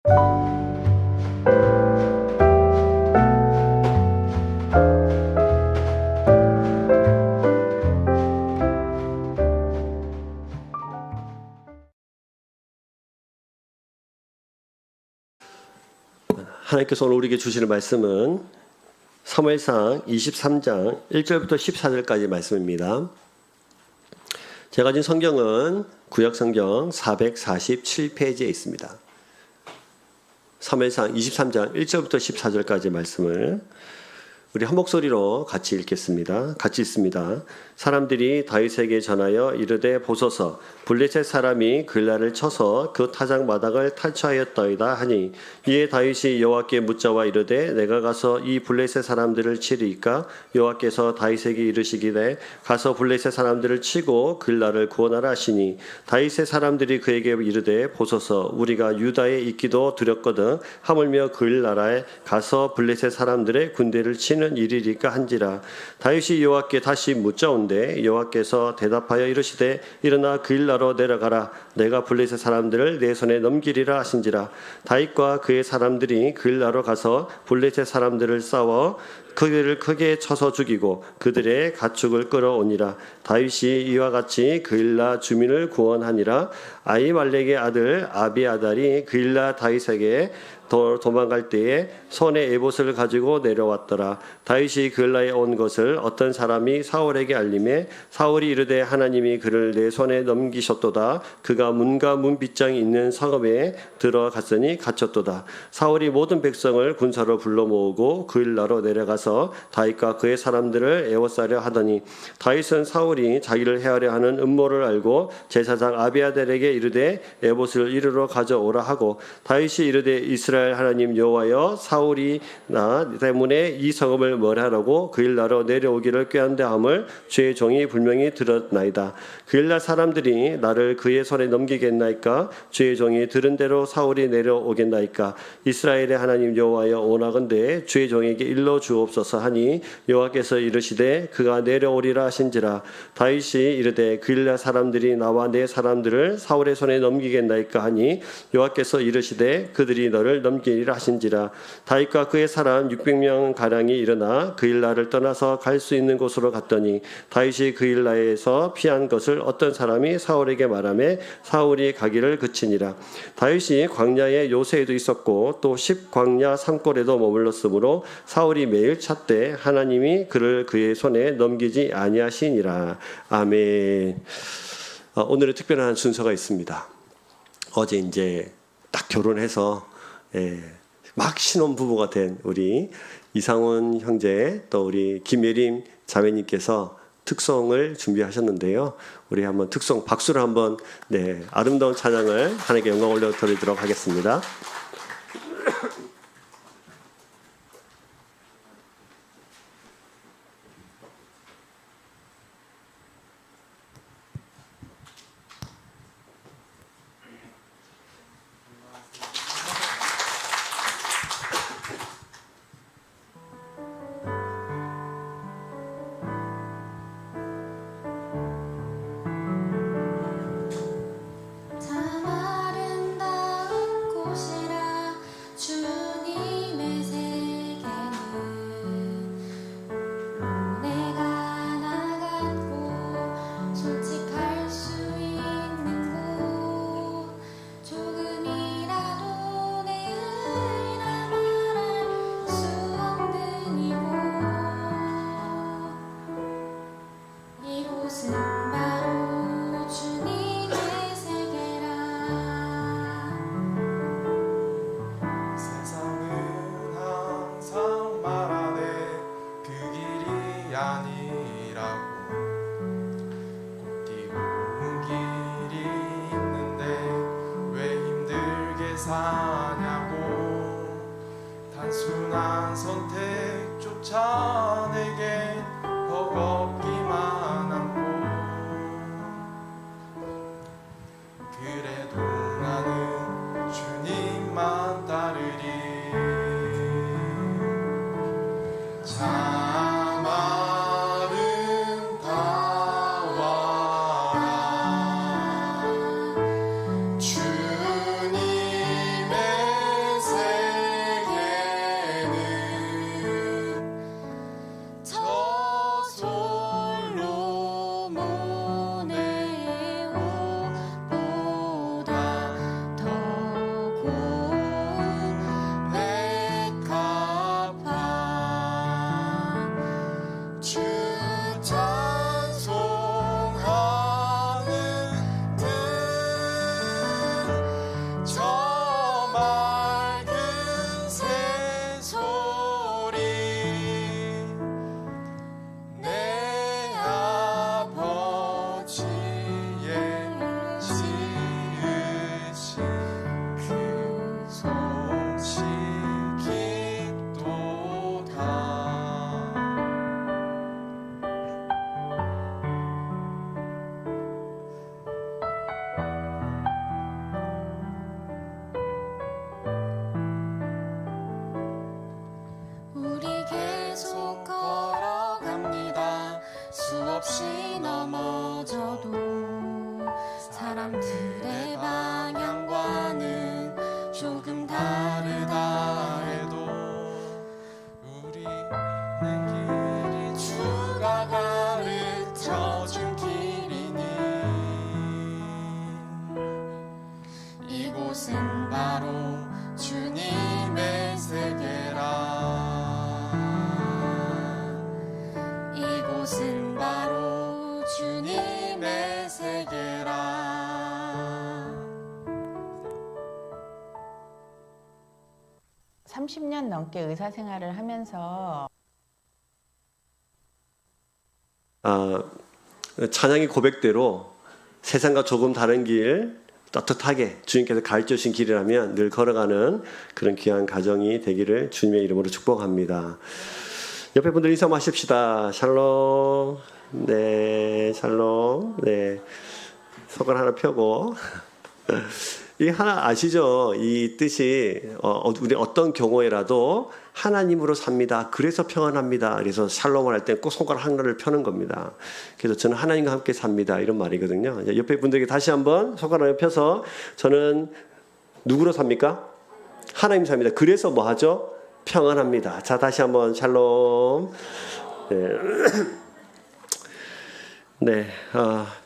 하나님께서 오늘 우리에게 주시는 말씀은 사무엘상 23장 1절부터 14절까지 말씀입니다. 제가 가진 성경은 구약성경 447페이지에 있습니다. 사무엘상 23장 1절부터 14절까지 말씀을 우리 한 목소리로 같이 읽겠습니다. 같이 읽습니다. 사람들이 다윗에게 전하여 이르되 보소서 블레셋 사람이 글라를 쳐서 그 타작 마당을 탈취하였더이다 하니 이에 다윗이 여호와께 묻자와 이르되 내가 가서 이 블레셋 사람들을 치리이까 여호와께서 다윗에게 이르시기를 가서 블레셋 사람들을 치고 글라를 구원하라 하시니 다윗의 사람들이 그에게 이르되 보소서 우리가 유다에 있기도 두렵거든 하물며 글라에 가서 블레셋 사람들의 군대를 치는 일이리까 한지라. 다윗이 여호와께 다시 묻자온데 여호와께서 대답하여 이르시되 일어나 글라로 내려가라 내가 블레셋 사람들을 내 손에 넘기리라 하신지라. 다윗과 그의 사람들이 글라로 가서 블레셋 사람들을 싸워 그들을 크게 쳐서 죽이고 그들의 가축을 끌어오니라. 다윗이 이와 같이 글라 주민을 구원하니라. 아히말렉의 아들 아비아달이 글라 다윗에게 도망갈 때에 손에 에봇을 가지고 내려왔더라. 다윗이 글라에 온 것을 어떤 사람이 사울에게 알림해 사울이 이르되 하나님이 그를 내 손에 넘기셨도다. 그가 문과 문빗장이 있는 성읍에 들어갔으니 갇혔도다. 사울이 모든 백성을 군사로 불러 모으고 글라로 내려가서 다윗과 그의 사람들을 애워싸려 하더니 다윗은 사울이 자기를 해하려 하는 음모를 알고 제사장 아비아달에게 이르되 에봇을 이리로 가져오라 하고 다윗이 이르되 이스라엘 하나님 여호와여 사울이 나 때문에 이 성읍을 멸하라고 그일라로 내려오기를 꾀한다함을 주의 종이 분명히 들었나이다. 그일라 사람들이 나를 그의 손에 넘기겠나이까? 주의 종이 들은 대로 사울이 내려오겠나이까? 이스라엘의 하나님 여호와여 오나건대 주의 종에게 일러 주옵소서 하니 여호와께서 이르시되 그가 내려오리라 하신지라. 다윗이 이르되 그일라 사람들이 나와 내 사람들을 사울의 손에 넘기겠나이까 하니 여호와께서 이르시되 그들이 너를 넘기리라 하신지라. 다윗과 그의 사람 600명 가량이 일어나 그일라를 떠나서 갈 수 있는 곳으로 갔더니 다윗이 그일라에서 피한 것을 어떤 사람이 사울에게 말하며 사울이 가기를 그치니라. 다윗이 광야에 요새에도 있었고 또 십광야 산골에도 머물렀으므로 사울이 매일 찾되 하나님이 그를 그의 손에 넘기지 아니하시니라. 아멘. 오늘은 특별한 순서가 있습니다. 어제 이제 딱 결혼해서 막 신혼부부가 된 우리 이상훈 형제 또 우리 김예림 자매님께서 특송을 준비하셨는데요. 우리 한번 특송 박수를 한번 아름다운 찬양을 하나님께 영광 올려드리도록 하겠습니다. 단순한 선택조차 내겐 버겁기만 한 곳 그래도 나는 주님만 따르리 참 아름다워라 주님의 조금 다르다 해도 우리는 길이 주가 가르쳐준 길이니 이곳은 바로 주님의 세계라 이곳은 바로 주님의 세계라 30년 넘게 의사 생활을 하면서 찬양의 고백대로 세상과 조금 다른 길 떳떳하게 주님께서 가르쳐 주신 길이라면 늘 걸어가는 그런 귀한 가정이 되기를 주님의 이름으로 축복합니다. 옆에 분들 인사 마십시다. 샬롬. 네, 샬롬. 네, 손가락 하나 펴고. 이 하나 아시죠? 이 뜻이 우리 어떤 경우에라도 하나님으로 삽니다. 그래서 평안합니다. 그래서 샬롬을 할 때 꼭 손가락 하나를 펴는 겁니다. 그래서 저는 하나님과 함께 삽니다. 이런 말이거든요. 옆에 분들에게 다시 한번 손가락을 펴서 저는 누구로 삽니까? 하나님 삽니다. 그래서 뭐 하죠? 평안합니다. 자, 다시 한번 샬롬. 네,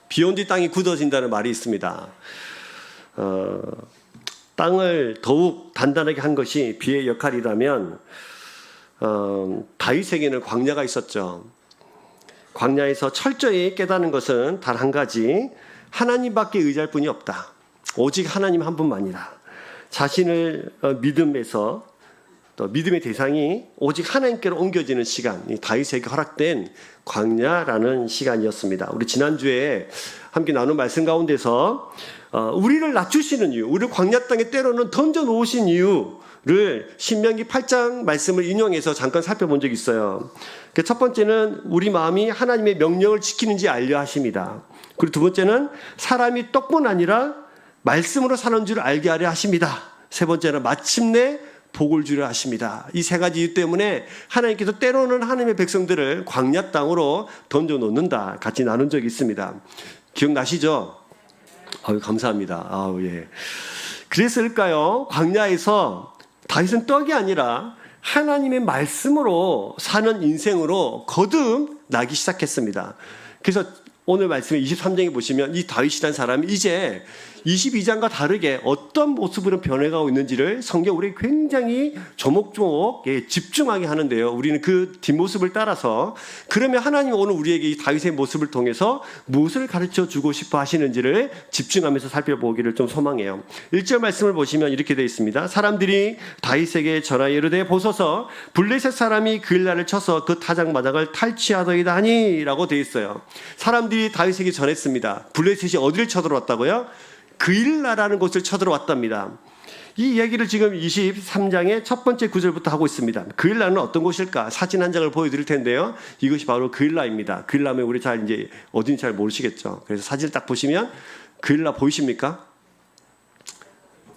비 온 뒤 땅이 굳어진다는 말이 있습니다. 땅을 더욱 단단하게 한 것이 비의 역할이라면 다윗에게는 광야가 있었죠. 광야에서 철저히 깨닫는 것은 단 한 가지, 하나님밖에 의지할 분이 없다. 오직 하나님 한 분만이다. 자신을 믿음에서 또 믿음의 대상이 오직 하나님께로 옮겨지는 시간, 이 다윗에게 허락된 광야라는 시간이었습니다. 우리 지난주에 함께 나눈 말씀 가운데서 우리를 낮추시는 이유, 우리를 광야 땅에 때로는 던져놓으신 이유를 신명기 8장 말씀을 인용해서 잠깐 살펴본 적이 있어요. 첫 번째는 우리 마음이 하나님의 명령을 지키는지 알려 하십니다. 그리고 두 번째는 사람이 떡뿐 아니라 말씀으로 사는 줄 알게 하려 하십니다. 세 번째는 마침내 복을 주려 하십니다. 이 세 가지 이유 때문에 하나님께서 때로는 하나님의 백성들을 광야 땅으로 던져놓는다. 같이 나눈 적이 있습니다. 기억나시죠? 감사합니다. 예. 그랬을까요? 광야에서 다윗은 떡이 아니라 하나님의 말씀으로 사는 인생으로 거듭나기 시작했습니다. 그래서 오늘 말씀에 23장에 보시면 이 다윗이라는 사람이 이제 22장과 다르게 어떤 모습으로 변해가고 있는지를 성경 우리 굉장히 조목조목 집중하게 하는데요. 우리는 그 뒷모습을 따라서 그러면 하나님 오늘 우리에게 이 다윗의 모습을 통해서 무엇을 가르쳐 주고 싶어 하시는지를 집중하면서 살펴보기를 좀 소망해요. 1절 말씀을 보시면 이렇게 되어 있습니다. 사람들이 다윗에게 전하여 이르되 보소서 블레셋 사람이 그일라를 쳐서 그 타작마당을 탈취하더이다 하니 라고 되어 있어요. 사람들이 다윗에게 전했습니다. 블레셋이 어디를 쳐들어왔다고요? 그일라라는 곳을 쳐들어왔답니다. 이 얘기를 지금 23장의 첫 번째 구절부터 하고 있습니다. 그일라는 어떤 곳일까? 사진 한 장을 보여드릴 텐데요. 이것이 바로 그일라입니다. 그일라면 우리 잘 이제 어딘지 잘 모르시겠죠. 그래서 사진을 딱 보시면 그일라 보이십니까?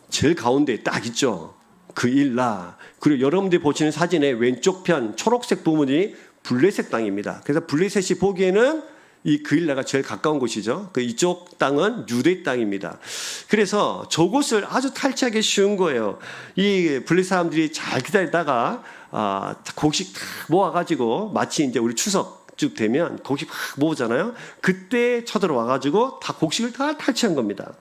제일 가운데 딱 있죠. 그일라. 그리고 여러분들이 보시는 사진의 왼쪽 편 초록색 부분이 블레셋 땅입니다. 그래서 블레셋이 보기에는 이 그일라가 제일 가까운 곳이죠. 이쪽 땅은 유대 땅입니다. 그래서 저곳을 아주 탈취하기 쉬운 거예요. 이 블레셋 사람들이 잘 기다리다가 곡식 다 모아가지고 마치 이제 우리 추석쯤 되면 곡식 막 모으잖아요. 그때 쳐들어와가지고 다 곡식을 다 탈취한 겁니다.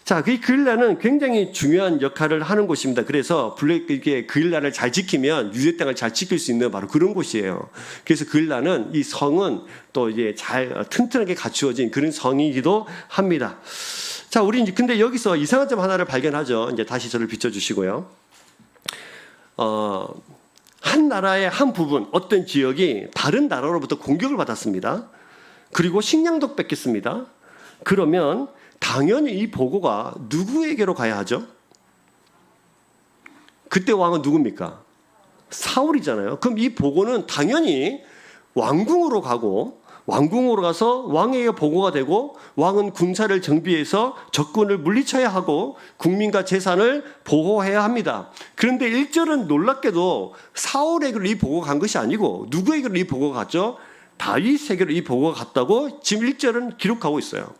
자, 그 그일라는 굉장히 중요한 역할을 하는 곳입니다. 그래서 그일라를 잘 지키면 유대 땅을 잘 지킬 수 있는 바로 그런 곳이에요. 그래서 그일라는 이 성은 또 이제 잘 튼튼하게 갖추어진 그런 성이기도 합니다. 자, 우리 이제 근데 여기서 이상한 점 하나를 발견하죠. 이제 다시 저를 비춰주시고요. 한 나라의 한 부분, 어떤 지역이 다른 나라로부터 공격을 받았습니다. 그리고 식량도 뺏겼습니다. 그러면 당연히 이 보고가 누구에게로 가야 하죠? 그때 왕은 누굽니까? 사울이잖아요. 그럼 이 보고는 당연히 왕궁으로 가고 왕궁으로 가서 왕에게 보고가 되고 왕은 군사를 정비해서 적군을 물리쳐야 하고 국민과 재산을 보호해야 합니다. 그런데 1절은 놀랍게도 사울에게로 이 보고가 간 것이 아니고 누구에게로 이 보고가 갔죠? 다윗에게로 이 보고가 갔다고 지금 1절은 기록하고 있어요.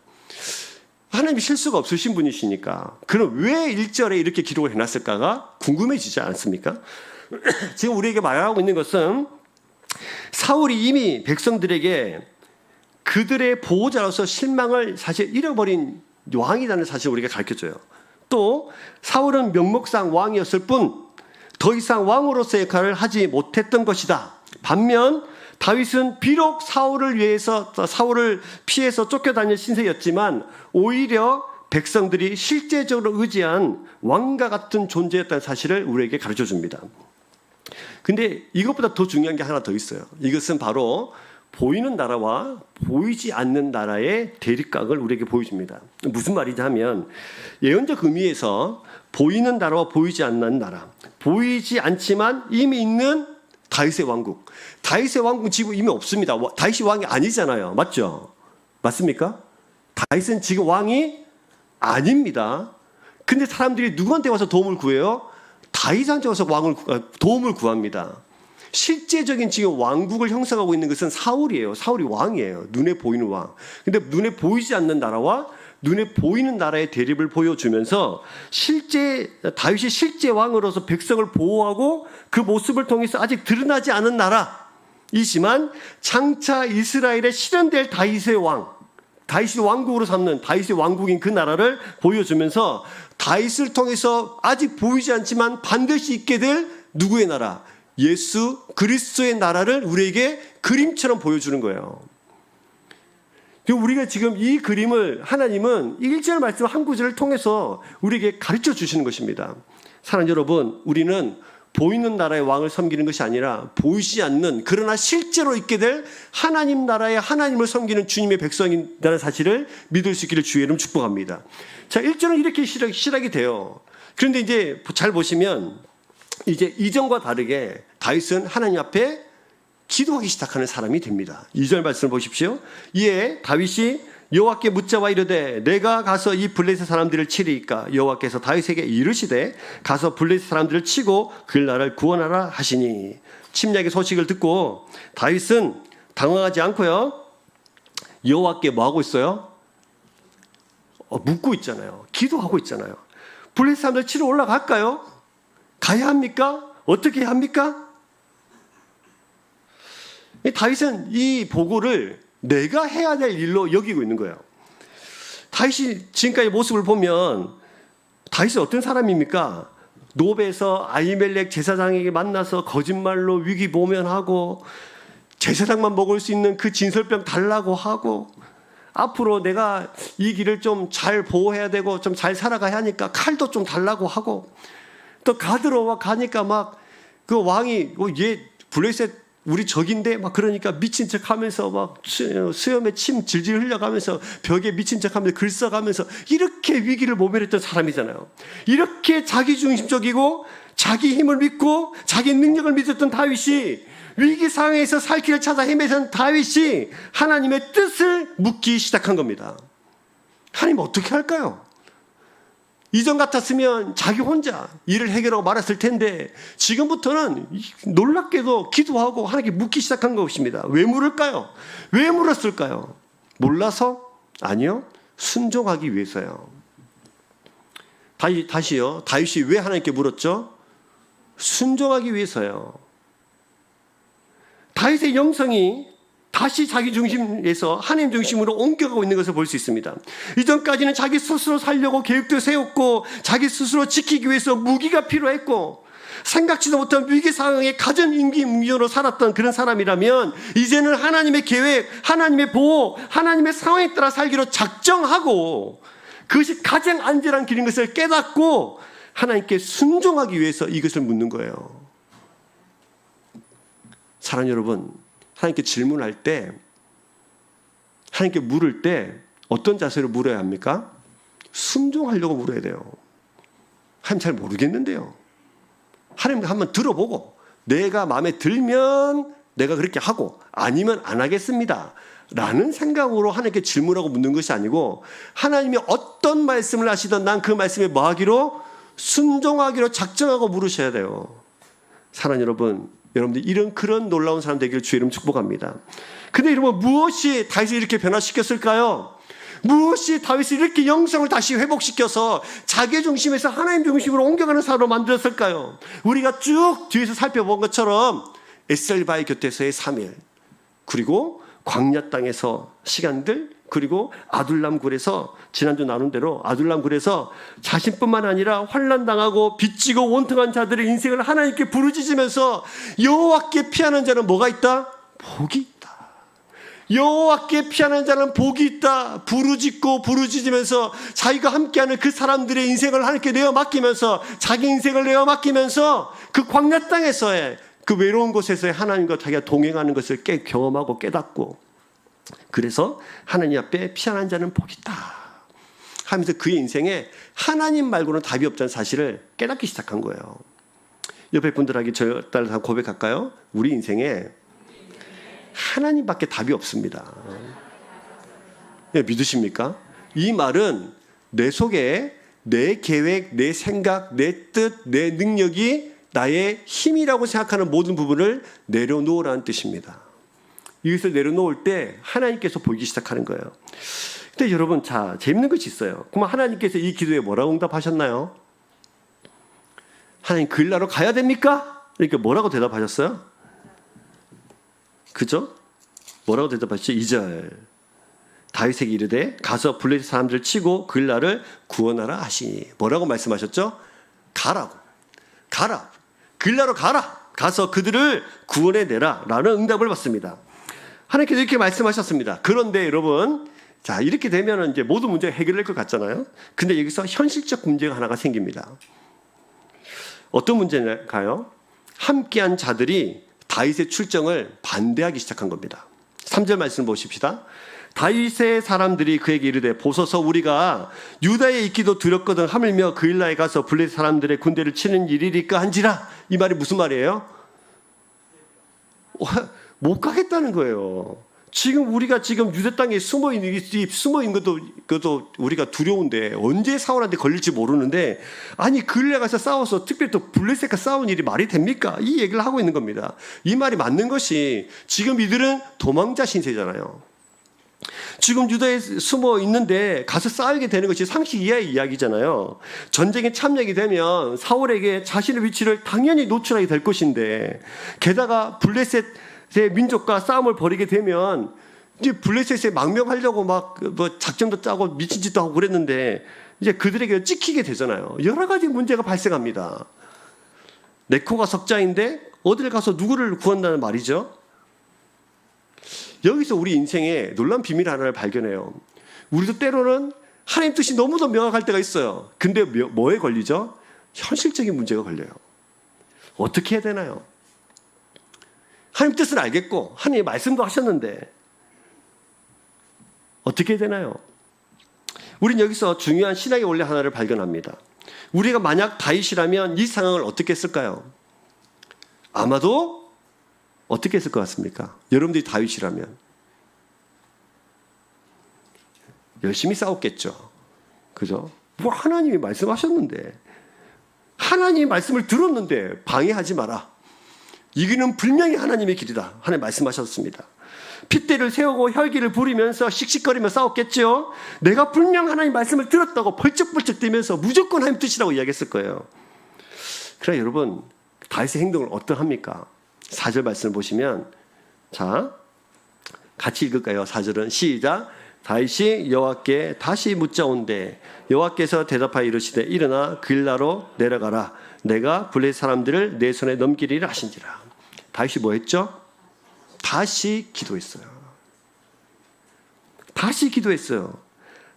하나님이 실수가 없으신 분이시니까. 그럼 왜 1절에 이렇게 기록을 해놨을까가 궁금해지지 않습니까? 지금 우리에게 말하고 있는 것은 사울이 이미 백성들에게 그들의 보호자로서 실망을 사실 잃어버린 왕이라는 사실을 우리가 가르쳐줘요. 또 사울은 명목상 왕이었을 뿐 더 이상 왕으로서의 역할을 하지 못했던 것이다. 반면 다윗은 비록 사울을 피해서 쫓겨다닐 신세였지만 오히려 백성들이 실제적으로 의지한 왕과 같은 존재였다는 사실을 우리에게 가르쳐 줍니다. 근데 이것보다 더 중요한 게 하나 더 있어요. 이것은 바로 보이는 나라와 보이지 않는 나라의 대립각을 우리에게 보여줍니다. 무슨 말이냐 하면 예언적 의미에서 보이는 나라와 보이지 않는 나라, 보이지 않지만 이미 있는 다윗의 왕국. 다윗의 왕국은 지금 이미 없습니다. 다윗이 왕이 아니잖아요. 맞죠? 맞습니까? 다윗은 지금 왕이 아닙니다. 근데 사람들이 누구한테 와서 도움을 구해요? 다윗한테 와서 도움을 구합니다. 실제적인 지금 왕국을 형성하고 있는 것은 사울이에요. 사울이 왕이에요. 눈에 보이는 왕. 근데 눈에 보이지 않는 나라와 눈에 보이는 나라의 대립을 보여주면서 다윗이 실제 왕으로서 백성을 보호하고 그 모습을 통해서 아직 드러나지 않은 나라이지만 장차 이스라엘에 실현될 다윗의 다윗이 왕국으로 삼는 다윗의 왕국인 그 나라를 보여주면서 다윗을 통해서 아직 보이지 않지만 반드시 있게 될 누구의 나라? 예수 그리스도의 나라를 우리에게 그림처럼 보여주는 거예요. 우리가 지금 이 그림을 하나님은 1절 말씀 한 구절을 통해서 우리에게 가르쳐 주시는 것입니다. 사랑하는 여러분, 우리는 보이는 나라의 왕을 섬기는 것이 아니라 보이지 않는 그러나 실제로 있게 될 하나님 나라의 하나님을 섬기는 주님의 백성이라는 사실을 믿을 수 있기를 주의 이름 축복합니다. 자, 1절은 이렇게 시작이 돼요. 그런데 이제 잘 보시면 이제 이전과 다르게 다윗은 하나님 앞에 기도하기 시작하는 사람이 됩니다. 2절 말씀을 보십시오. 이에 다윗이 여호와께 묻자와 이르되 내가 가서 이 블레셋 사람들을 치리이까 여호와께서 다윗에게 이르시되 가서 블레셋 사람들을 치고 그 나라를 구원하라 하시니. 침략의 소식을 듣고 다윗은 당황하지 않고요, 여호와께 뭐 하고 있어요? 묻고 있잖아요. 기도하고 있잖아요. 블레셋 사람들 치러 올라갈까요? 가야 합니까? 어떻게 해야 합니까? 다윗은 이 보고를 내가 해야 될 일로 여기고 있는 거예요. 다윗이 지금까지 모습을 보면 다윗은 어떤 사람입니까? 노베에서 아히멜렉 제사장에게 만나서 거짓말로 위기모면하고 제사장만 먹을 수 있는 그 진설병 달라고 하고 앞으로 내가 이 길을 좀 잘 보호해야 되고 좀 잘 살아가야 하니까 칼도 좀 달라고 하고 또 가드로와 가니까 막 그 왕이 얘 블레셋 우리 적인데 막 그러니까 미친 척 하면서 막 수염에 침 질질 흘려가면서 벽에 미친 척 하면서 글 써가면서 이렇게 위기를 모면했던 사람이잖아요. 이렇게 자기중심적이고 자기 힘을 믿고 자기 능력을 믿었던 다윗이 위기 상황에서 살 길을 찾아 헤매던 다윗이 하나님의 뜻을 묻기 시작한 겁니다. 하나님 어떻게 할까요? 이전 같았으면 자기 혼자 일을 해결하고 말았을 텐데 지금부터는 놀랍게도 기도하고 하나님께 묻기 시작한 것입니다. 왜 물을까요? 왜 물었을까요? 몰라서? 아니요. 순종하기 위해서요. 다시요. 다윗이 왜 하나님께 물었죠? 순종하기 위해서요. 다윗의 영성이 다시 자기 중심에서 하나님 중심으로 옮겨가고 있는 것을 볼 수 있습니다. 이전까지는 자기 스스로 살려고 계획도 세웠고 자기 스스로 지키기 위해서 무기가 필요했고 생각지도 못한 위기 상황에 가전 임기응변으로 살았던 그런 사람이라면 이제는 하나님의 계획, 하나님의 보호, 하나님의 상황에 따라 살기로 작정하고 그것이 가장 안전한 길인 것을 깨닫고 하나님께 순종하기 위해서 이것을 묻는 거예요. 사랑하는 여러분, 하나님께 질문할 때, 하나님께 물을 때 어떤 자세로 물어야 합니까? 순종하려고 물어야 돼요. 하나님 잘 모르겠는데요. 하나님 한번 들어보고 내가 마음에 들면 내가 그렇게 하고 아니면 안 하겠습니다 라는 생각으로 하나님께 질문하고 묻는 것이 아니고 하나님이 어떤 말씀을 하시든 난 그 말씀에 뭐 하기로? 순종하기로 작정하고 물으셔야 돼요. 사랑하는 여러분들 이런 그런 놀라운 사람 되기를 주의 이름 축복합니다. 근데 여러분 무엇이 다윗을 이렇게 변화시켰을까요? 무엇이 다윗을 이렇게 영성을 다시 회복시켜서 자기 중심에서 하나님 중심으로 옮겨가는 사람으로 만들었을까요? 우리가 쭉 뒤에서 살펴본 것처럼 에셀바의 곁에서의 3일, 그리고 광야 땅에서 시간들, 그리고 아둘람 굴에서 지난주 나눈 대로 아둘람 굴에서 자신뿐만 아니라 환난당하고 빚지고 원통한 자들의 인생을 하나님께 부르짖으면서 여호와께 피하는 자는 뭐가 있다? 복이 있다. 여호와께 피하는 자는 복이 있다. 부르짖고 부르짖으면서 자기가 함께하는 그 사람들의 인생을 하나님께 내어 맡기면서 자기 인생을 내어 맡기면서 그 광야 땅에서의 그 외로운 곳에서의 하나님과 자기가 동행하는 것을 경험하고 깨닫고, 그래서 하나님 앞에 피하는 자는 복이 있다 하면서 그의 인생에 하나님 말고는 답이 없다는 사실을 깨닫기 시작한 거예요. 옆에 분들에게 저 따라서 고백할까요? 우리 인생에 하나님밖에 답이 없습니다. 네, 믿으십니까? 이 말은 내 속에 내 계획, 내 생각, 내 뜻, 내 능력이 나의 힘이라고 생각하는 모든 부분을 내려놓으라는 뜻입니다. 이것을 내려놓을 때 하나님께서 보이기 시작하는 거예요. 근데 여러분, 자, 재밌는 것이 있어요. 그럼 하나님께서 이 기도에 뭐라고 응답하셨나요? 하나님, 그일라로 가야 됩니까? 그러니까 뭐라고 대답하셨어요? 그죠? 뭐라고 대답하셨죠? 2절. 다윗에게 이르되 가서 블레셋 사람들을 치고 그일라를 구원하라 하시니. 뭐라고 말씀하셨죠? 가라고. 가라. 그일라로 가라. 가서 그들을 구원해내라 라는 응답을 받습니다. 하나님께서 이렇게 말씀하셨습니다. 그런데 여러분, 자, 이렇게 되면 이제 모든 문제가 해결될 것 같잖아요. 근데 여기서 현실적 문제가 하나가 생깁니다. 어떤 문제일까요? 함께한 자들이 다윗의 출정을 반대하기 시작한 겁니다. 3절 말씀 보십시다. 다윗의 사람들이 그에게 이르되 보소서 우리가 유다에 있기도 두렵거든 하물며 그일라에 가서 블레셋 사람들의 군대를 치는 일이리까 한지라. 이 말이 무슨 말이에요? 못 가겠다는 거예요. 지금 우리가 지금 유대 땅에 숨어 있는 것도 우리가 두려운데 언제 사울한테 걸릴지 모르는데, 아니 그일라에 가서 싸워서 특별히 또 블레셋과 싸운 일이 말이 됩니까? 이 얘기를 하고 있는 겁니다. 이 말이 맞는 것이 지금 이들은 도망자 신세잖아요. 지금 유다에 숨어 있는데 가서 싸우게 되는 것이 상식 이하의 이야기잖아요. 전쟁에 참여하게 되면 사울에게 자신의 위치를 당연히 노출하게 될 것인데, 게다가 블레셋의 민족과 싸움을 벌이게 되면 이제 블레셋에 망명하려고 막 뭐 작전도 짜고 미친 짓도 하고 그랬는데 이제 그들에게 찍히게 되잖아요. 여러 가지 문제가 발생합니다. 네코가 석자인데 어딜 가서 누구를 구한다는 말이죠. 여기서 우리 인생에 놀라운 비밀 하나를 발견해요. 우리도 때로는 하나님 뜻이 너무도 명확할 때가 있어요. 근데 뭐에 걸리죠? 현실적인 문제가 걸려요. 어떻게 해야 되나요? 하나님 뜻을 알겠고 하나님 말씀도 하셨는데 어떻게 해야 되나요? 우린 여기서 중요한 신학의 원리 하나를 발견합니다. 우리가 만약 다윗이라면 이 상황을 어떻게 했을까요? 아마도 어떻게 했을 것 같습니까? 여러분들이 다윗이라면 열심히 싸웠겠죠. 그죠? 뭐 하나님이 말씀하셨는데, 하나님이 말씀을 들었는데 방해하지 마라. 이 길은 분명히 하나님의 길이다. 하나님 말씀하셨습니다. 핏대를 세우고 혈기를 부리면서 씩씩거리며 싸웠겠죠. 내가 분명 하나님 말씀을 들었다고 벌쩍벌쩍 뛰면서 무조건 하나님 뜻이라고 이야기했을 거예요. 그러나 여러분, 다윗의 행동을 어떠합니까? 4절 말씀을 보시면, 자, 같이 읽을까요? 4절은 시작. 다윗이 여호와께 다시 묻자온대 여호와께서 대답하여 이르시되 일어나 그일라로 내려가라. 내가 블레셋 사람들을 내 손에 넘기리라 하신지라. 다윗이 뭐 했죠? 다시 기도했어요. 다시 기도했어요.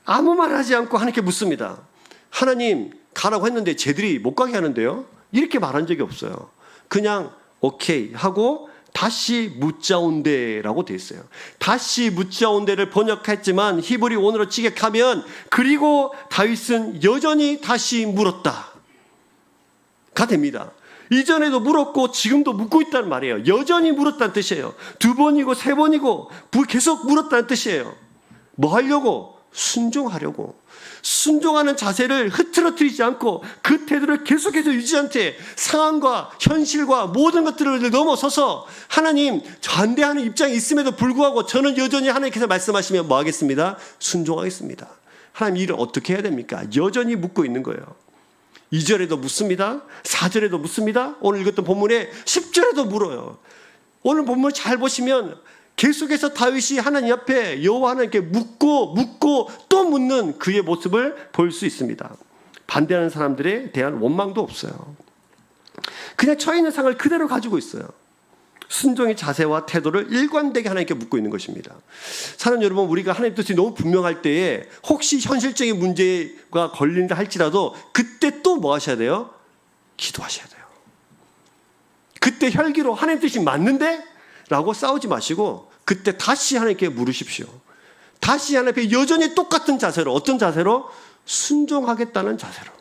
아무 말 하지 않고 하나님께 묻습니다. 하나님 가라고 했는데 쟤들이 못 가게 하는데요? 이렇게 말한 적이 없어요. 그냥 오케이 하고 다시 묻자온데라고 돼 있어요. 다시 묻자온데를 번역했지만 히브리 원어로 직역하면 그리고 다윗은 여전히 다시 물었다 가 됩니다. 이전에도 물었고 지금도 묻고 있다는 말이에요. 여전히 물었다는 뜻이에요. 2번이고 3번이고 계속 물었다는 뜻이에요. 뭐 하려고? 순종하려고 순종하는 자세를 흐트러뜨리지 않고 그 태도를 계속해서 유지한 채 상황과 현실과 모든 것들을 넘어서서 하나님 반대하는 입장이 있음에도 불구하고 저는 여전히 하나님께서 말씀하시면 뭐 하겠습니다? 순종하겠습니다. 하나님 일을 어떻게 해야 됩니까? 여전히 묻고 있는 거예요. 2절에도 묻습니다. 4절에도 묻습니다. 오늘 읽었던 본문에 10절에도 물어요. 오늘 본문을 잘 보시면 계속해서 다윗이 하나님 앞에 여호와 하나님께 묻고 또 묻는 그의 모습을 볼 수 있습니다. 반대하는 사람들에 대한 원망도 없어요. 그냥 처해 있는 상을 그대로 가지고 있어요. 순종의 자세와 태도를 일관되게 하나님께 묻고 있는 것입니다. 사랑 여러분, 우리가 하나님 뜻이 너무 분명할 때에 혹시 현실적인 문제가 걸린다 할지라도 그때 또 뭐 하셔야 돼요? 기도하셔야 돼요. 그때 혈기로 하나님 뜻이 맞는데? 라고 싸우지 마시고 그때 다시 하나님께 물으십시오. 다시 하나님 앞에 여전히 똑같은 자세로, 어떤 자세로? 순종하겠다는 자세로,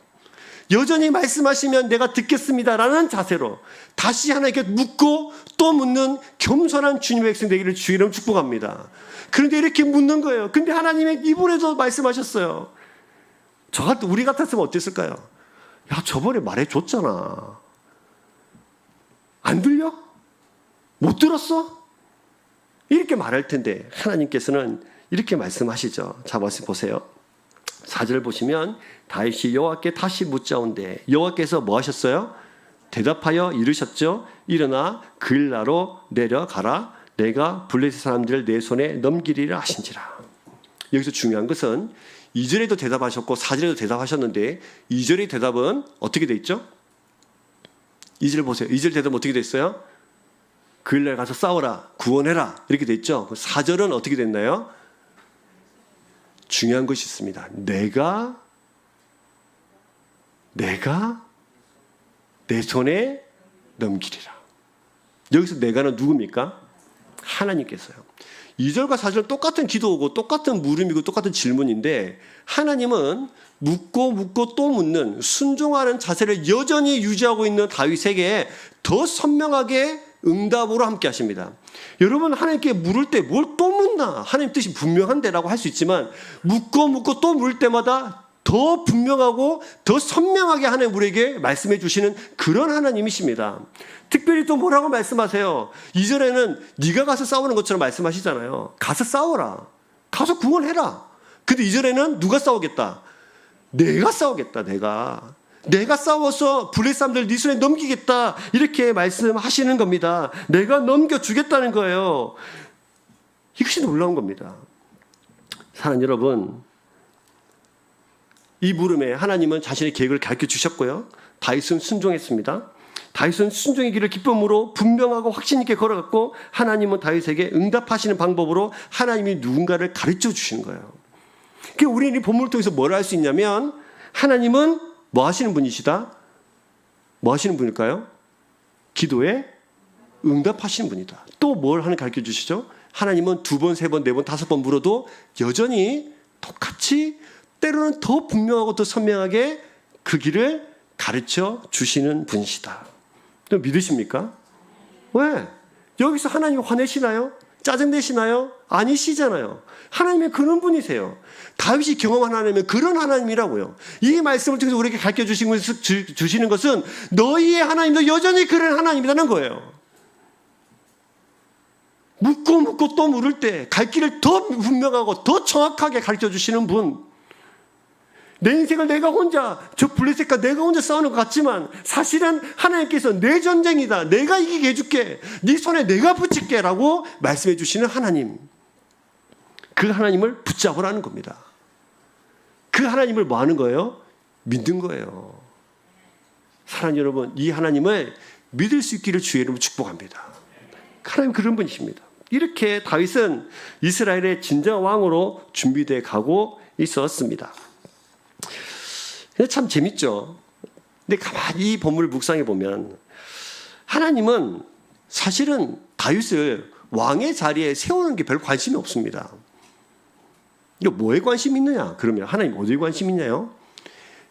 여전히 말씀하시면 내가 듣겠습니다라는 자세로 다시 하나님께 묻고 또 묻는 겸손한 주님의 백성 되기를 주의 이름 축복합니다. 그런데 이렇게 묻는 거예요. 근데 하나님의 이번에도 말씀하셨어요. 우리 같았으면 어땠을까요? 야, 저번에 말해줬잖아. 안 들려? 못 들었어? 이렇게 말할 텐데 하나님께서는 이렇게 말씀하시죠. 자, 말씀 보세요. 4절 보시면 다윗이 여호와께 다시 묻자온데 여호와께서 뭐 하셨어요? 대답하여 이르셨죠. 일어나 그일라로 내려가라. 내가 블레셋 사람들을 내 손에 넘기리라 하신지라. 여기서 중요한 것은 2절에도 대답하셨고 4절에도 대답하셨는데 2절의 대답은 어떻게 돼 있죠? 2절 보세요. 2절 대답은 어떻게 돼 있어요? 그일날 가서 싸워라, 구원해라 이렇게 돼 있죠. 4절은 어떻게 됐나요? 중요한 것이 있습니다. 내가 내 손에 넘기리라. 여기서 내가는 누굽니까? 하나님께서요. 2절과 4절 똑같은 기도고 똑같은 물음이고 똑같은 질문인데 하나님은 묻고 또 묻는 순종하는 자세를 여전히 유지하고 있는 다윗에게 더 선명하게 응답으로 함께 하십니다. 여러분, 하나님께 물을 때 뭘 또 묻나? 하나님 뜻이 분명한데라고 할 수 있지만 묻고 또 물을 때마다 더 분명하고 더 선명하게 하나님 우리에게 말씀해 주시는 그런 하나님이십니다. 특별히 또 뭐라고 말씀하세요? 2절에는 네가 가서 싸우는 것처럼 말씀하시잖아요. 가서 싸워라. 가서 구원해라. 근데 2절에는 누가 싸우겠다? 내가 싸우겠다. 내가 싸워서 블레셋 사람들 네 손에 넘기겠다 이렇게 말씀하시는 겁니다. 내가 넘겨주겠다는 거예요. 이것이 놀라운 겁니다. 사랑하는 여러분, 이 물음에 하나님은 자신의 계획을 가르쳐 주셨고요. 다윗은 순종했습니다. 다윗은 순종의 길을 기쁨으로 분명하고 확신 있게 걸어갔고 하나님은 다윗에게 응답하시는 방법으로 하나님이 누군가를 가르쳐 주시는 거예요. 그러니까 우리는 이 본문을 통해서 뭘 알 수 있냐면 하나님은 뭐 하시는 분이시다? 뭐 하시는 분일까요? 기도에 응답하시는 분이다. 또 뭘 하는 가르쳐 주시죠? 하나님은 2번, 3번, 4번, 5번 물어도 여전히 똑같이 때로는 더 분명하고 더 선명하게 그 길을 가르쳐 주시는 분이시다. 믿으십니까? 왜? 여기서 하나님 화내시나요? 짜증내시나요? 아니시잖아요. 하나님이 그런 분이세요. 다윗이 경험한 하나님은 그런 하나님이라고요. 이 말씀을 통해서 우리에게 가르쳐 주시는 것은 너희의 하나님도 여전히 그런 하나님이라는 거예요. 묻고 또 물을 때 갈 길을 더 분명하고 더 정확하게 가르쳐 주시는 분. 내 인생을 내가 혼자 저 블레셋과 내가 혼자 싸우는 것 같지만 사실은 하나님께서 내 전쟁이다. 내가 이기게 해줄게. 네 손에 내가 붙일게 라고 말씀해 주시는 하나님. 그 하나님을 붙잡으라는 겁니다. 그 하나님을 뭐 하는 거예요? 믿는 거예요. 사랑하는 여러분, 이 하나님을 믿을 수 있기를 주의 이름으로 축복합니다. 하나님 그런 분이십니다. 이렇게 다윗은 이스라엘의 진정한 왕으로 준비되어 가고 있었습니다. 근데 참 재밌죠. 근데 가만히 이 본문을 묵상해 보면 하나님은 사실은 다윗을 왕의 자리에 세우는 게 별 관심이 없습니다. 이거 뭐에 관심이 있느냐? 그러면 하나님 어디에 관심이 있냐요?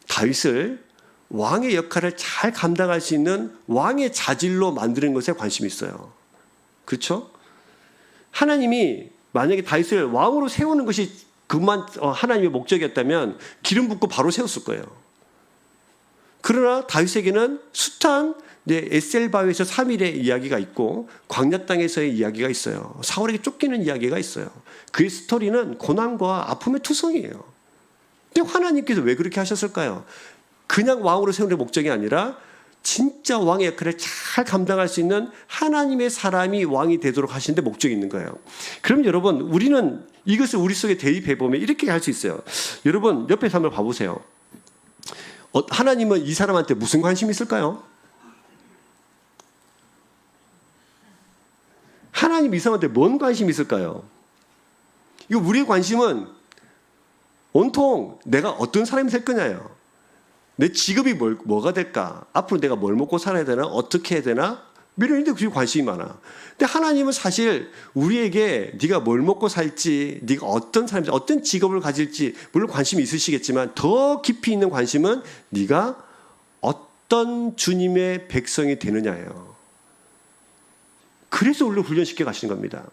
다윗을 왕의 역할을 잘 감당할 수 있는 왕의 자질로 만드는 것에 관심이 있어요. 그렇죠? 하나님이 만약에 다윗을 왕으로 세우는 것이 그것만 하나님의 목적이었다면 기름 붓고 바로 세웠을 거예요. 그러나 다윗에게는 숱한 에셀바위에서 3일의 이야기가 있고 광야 땅에서의 이야기가 있어요. 사울에게 쫓기는 이야기가 있어요. 그의 스토리는 고난과 아픔의 투성이에요. 근데 하나님께서 왜 그렇게 하셨을까요? 그냥 왕으로 세우는 목적이 아니라 진짜 왕의 역할을 잘 감당할 수 있는 하나님의 사람이 왕이 되도록 하시는데 목적이 있는 거예요. 그럼 여러분, 우리는 이것을 우리 속에 대입해 보면 이렇게 할 수 있어요. 여러분, 옆에서 한번 봐보세요. 하나님은 이 사람한테 무슨 관심이 있을까요? 하나님 이 사람한테 뭔 관심이 있을까요? 이거 우리의 관심은 온통 내가 어떤 사람이 될 거냐요. 내 직업이 뭐가 될까? 앞으로 내가 뭘 먹고 살아야 되나? 어떻게 해야 되나? 이런 데 관심이 많아. 근데 하나님은 사실 우리에게 네가 뭘 먹고 살지, 네가 어떤 사람인지, 어떤 직업을 가질지 물론 관심이 있으시겠지만 더 깊이 있는 관심은 네가 어떤 주님의 백성이 되느냐예요. 그래서 우리를 훈련시켜 가시는 겁니다.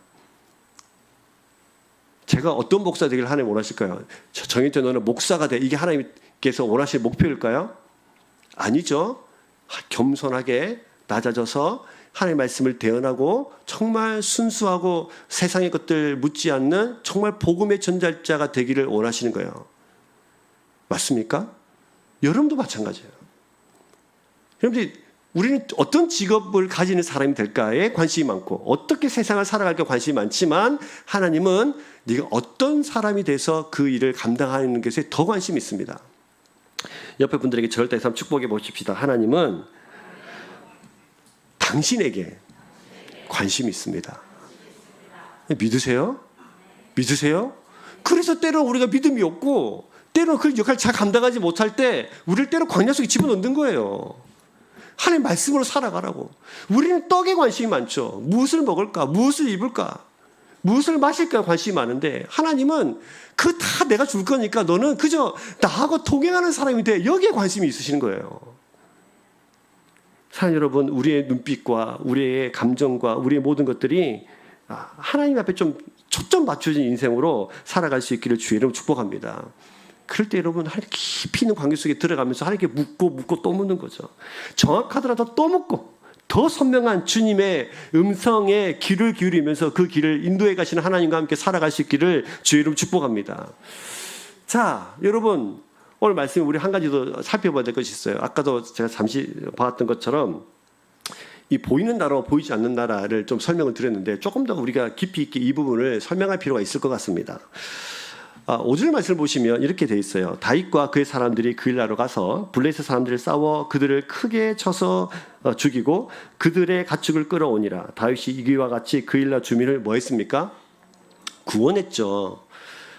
제가 어떤 목사 되기를 하나님 원하실까요? 정인태 너는 목사가 돼. 이게 하나님께서 원하시는 목표일까요? 아니죠. 겸손하게 낮아져서 하나님의 말씀을 대언하고 정말 순수하고 세상의 것들 묻지 않는 정말 복음의 전달자가 되기를 원하시는 거예요. 맞습니까? 여러분도 마찬가지예요. 여러분들이 우리는 어떤 직업을 가지는 사람이 될까에 관심이 많고 어떻게 세상을 살아갈까 관심이 많지만 하나님은 네가 어떤 사람이 돼서 그 일을 감당하는 것에 더 관심이 있습니다. 옆에 분들에게 저를 따라서 축복해 보십시다. 하나님은 당신에게 관심이 있습니다. 믿으세요? 믿으세요? 그래서 때로 우리가 믿음이 없고 때로 그 역할을 잘 감당하지 못할 때 우리를 때로 광야 속에 집어넣는 거예요. 하나님 말씀으로 살아가라고. 우리는 떡에 관심이 많죠. 무엇을 먹을까? 무엇을 입을까? 무엇을 마실까? 관심이 많은데 하나님은 그 다 내가 줄 거니까 너는 그저 나하고 동행하는 사람이 돼. 여기에 관심이 있으시는 거예요. 사랑 여러분, 우리의 눈빛과 우리의 감정과 우리의 모든 것들이 하나님 앞에 좀 초점 맞춰진 인생으로 살아갈 수 있기를 주의 이름으로 축복합니다. 그럴 때 여러분 하나님 깊이 있는 관계 속에 들어가면서 하나님께 묻고 또 묻는 거죠. 정확하더라도 또 묻고 더 선명한 주님의 음성에 귀를 기울이면서 그 길을 인도해 가시는 하나님과 함께 살아갈 수 있기를 주의 이름으로 축복합니다. 자, 여러분 오늘 말씀에 우리 한 가지 더 살펴봐야 될 것이 있어요. 아까도 제가 잠시 봤던 것처럼 이 보이는 나라와 보이지 않는 나라를 좀 설명을 드렸는데 조금 더 우리가 깊이 있게 이 부분을 설명할 필요가 있을 것 같습니다. 5절 말씀을 보시면 이렇게 돼 있어요. 다윗과 그의 사람들이 그일라로 가서 블레셋 사람들을 싸워 그들을 크게 쳐서 죽이고 그들의 가축을 끌어오니라. 다윗이 이기와 같이 그일라 주민을 뭐 했습니까? 구원했죠.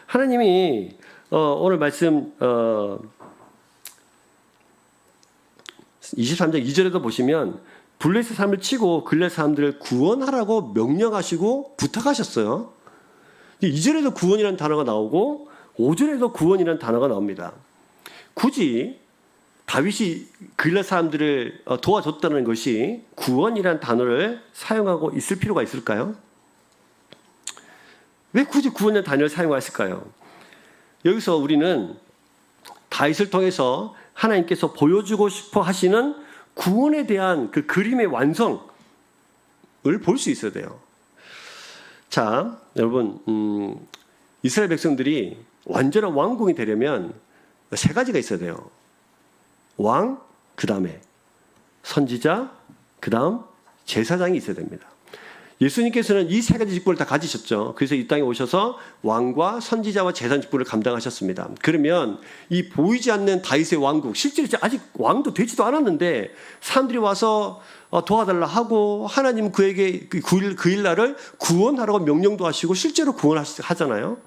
하나님이 오늘 말씀 23장 2절에도 보시면 블레셋 사람을 치고 그일라 사람들을 구원하라고 명령하시고 부탁하셨어요. 2절에도 구원이라는 단어가 나오고 5절에도 구원이라는 단어가 나옵니다. 굳이 다윗이 그일라 사람들을 도와줬다는 것이 구원이라는 단어를 사용하고 있을 필요가 있을까요? 왜 굳이 구원이라는 단어를 사용했을까요? 여기서 우리는 다윗을 통해서 하나님께서 보여주고 싶어 하시는 구원에 대한 그 그림의 완성을 볼 수 있어야 돼요. 자, 여러분, 이스라엘 백성들이 완전한 왕궁이 되려면 세 가지가 있어야 돼요. 왕, 그 다음에 선지자, 그 다음 제사장이 있어야 됩니다. 예수님께서는 이 세 가지 직분을 다 가지셨죠. 그래서 이 땅에 오셔서 왕과 선지자와 제사장 직분을 감당하셨습니다. 그러면 이 보이지 않는 다윗의 왕국, 실제로 아직 왕도 되지도 않았는데 사람들이 와서 도와달라 하고 하나님 그에게 그 일날을 구원하라고 명령도 하시고 실제로 구원하잖아요.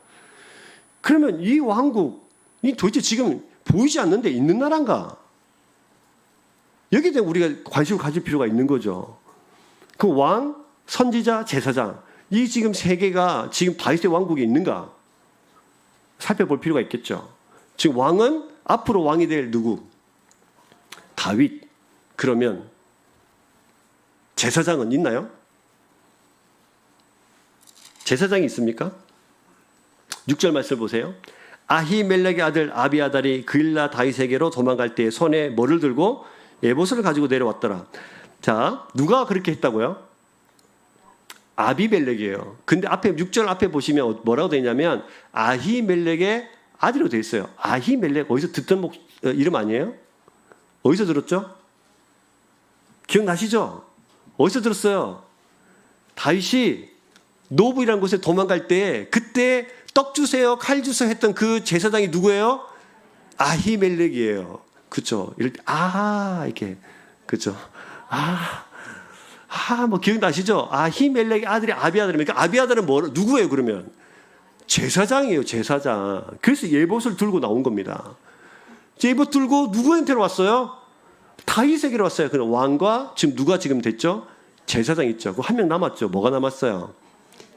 그러면 이 왕국이 도대체 지금 보이지 않는데 있는 나라인가? 여기에 대해 우리가 관심을 가질 필요가 있는 거죠. 그 왕, 선지자, 제사장, 이 지금 세 개가 지금 다윗의 왕국에 있는가? 살펴볼 필요가 있겠죠. 지금 왕은 앞으로 왕이 될 누구? 다윗. 그러면 제사장은 있나요? 제사장이 있습니까? 6절 말씀 보세요. 아히멜렉의 아들 아비아달이 그일라 다윗에게로 도망갈 때 손에 뭐를 들고 에봇을 가지고 내려왔더라. 자, 누가 그렇게 했다고요? 아비멜렉이에요. 근데 앞에 6절 앞에 보시면 뭐라고 되어 있냐면 아히멜렉의 아들로 되어 있어요. 아히멜렉 어디서 듣던 이름 아니에요? 어디서 들었죠? 기억나시죠? 어디서 들었어요? 다윗이 노브이라는 곳에 도망갈 때 그때 떡 주세요, 칼 주세요 했던 그 제사장이 누구예요? 아히멜렉이에요. 그렇죠? 이럴 때 이렇게 그렇죠? 뭐 기억나시죠? 아히멜렉의 아들이 아비아달입니까? 아비아달은 누구예요? 그러면 제사장이에요. 제사장. 그래서 예봇을 들고 나온 겁니다. 예봇 들고 누구한테로 왔어요? 다윗에게로 왔어요. 그럼 왕과 지금 누가 지금 됐죠? 제사장 있죠. 그 한 명 남았죠. 뭐가 남았어요?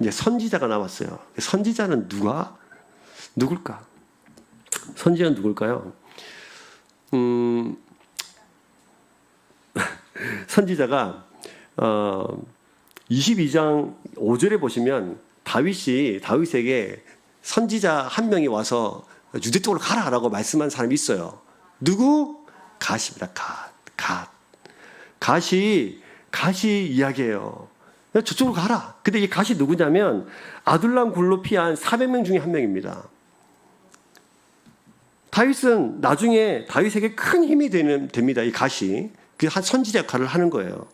이제 선지자가 남았어요. 선지자는 누굴까? 선지자는 누굴까요? 선지자가 22장 5절에 보시면 다윗에게 선지자 한 명이 와서 유대 쪽으로 가라라고 말씀한 사람이 있어요. 누구? 갓입니다. 갓이 이야기해요. 저쪽으로 가라. 근데 이 갓이 누구냐면 아둘람 굴로 피한 400명 중에 한 명입니다. 다윗은 나중에 다윗에게 큰 힘이 됩니다. 이 갓이. 그 선지자 역할을 하는 거예요.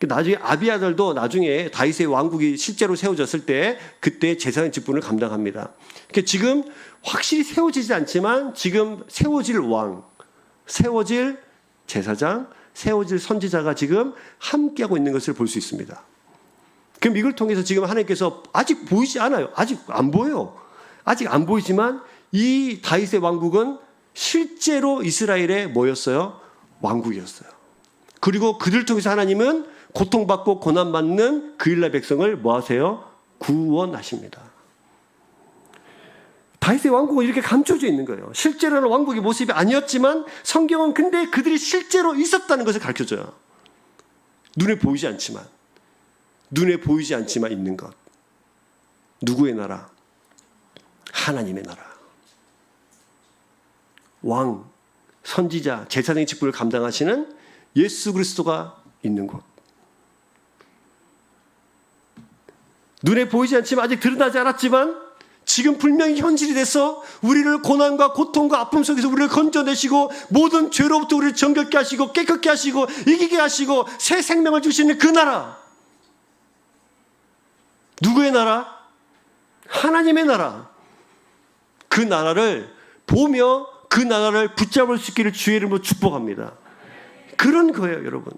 나중에 아비아들도 나중에 다윗의 왕국이 실제로 세워졌을 때 그때 제사장 직분을 감당합니다. 지금 확실히 세워지지 않지만 지금 세워질 왕, 세워질 제사장, 세워질 선지자가 지금 함께하고 있는 것을 볼 수 있습니다. 그럼 이걸 통해서 지금 하나님께서 아직 보이지 않아요. 아직 안 보여요. 아직 안 보이지만 이 다윗의 왕국은 실제로 이스라엘의 뭐였어요? 왕국이었어요. 그리고 그들 통해서 하나님은 고통받고 고난받는 그일라 백성을 뭐 하세요? 구원하십니다. 다윗의 왕국은 이렇게 감춰져 있는 거예요. 실제로는 왕국의 모습이 아니었지만 성경은 근데 그들이 실제로 있었다는 것을 가르쳐줘요. 눈에 보이지 않지만 있는 것. 누구의 나라? 하나님의 나라. 왕, 선지자, 제사장의 직분을 감당하시는 예수 그리스도가 있는 곳. 눈에 보이지 않지만 아직 드러나지 않았지만 지금 분명히 현실이 돼서 우리를 고난과 고통과 아픔 속에서 우리를 건져내시고 모든 죄로부터 우리를 정결케 하시고 깨끗게 하시고 이기게 하시고 새 생명을 주시는 그 나라. 누구의 나라? 하나님의 나라. 그 나라를 보며 그 나라를 붙잡을 수 있기를 주의 이름으로 축복합니다. 그런 거예요, 여러분.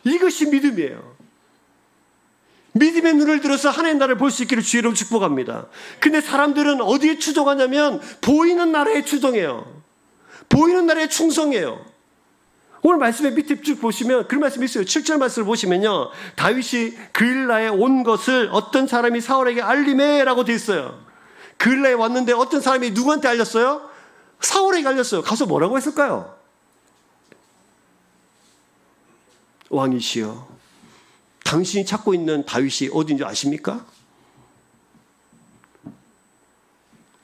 이것이 믿음이에요. 믿음의 눈을 들어서 하나님의 나라를 볼 수 있기를 주의 이름으로 축복합니다. 근데 사람들은 어디에 추종하냐면 보이는 나라에 추종해요. 보이는 나라에 충성해요. 오늘 말씀의 밑에 쭉 보시면 그런 말씀이 있어요. 7절 말씀을 보시면요. 다윗이 그일라에 온 것을 어떤 사람이 사울에게 알리매라고 되어 있어요. 그일라에 왔는데 어떤 사람이 누구한테 알렸어요? 사울에게 알렸어요. 가서 뭐라고 했을까요? 왕이시여, 당신이 찾고 있는 다윗이 어디인지 아십니까?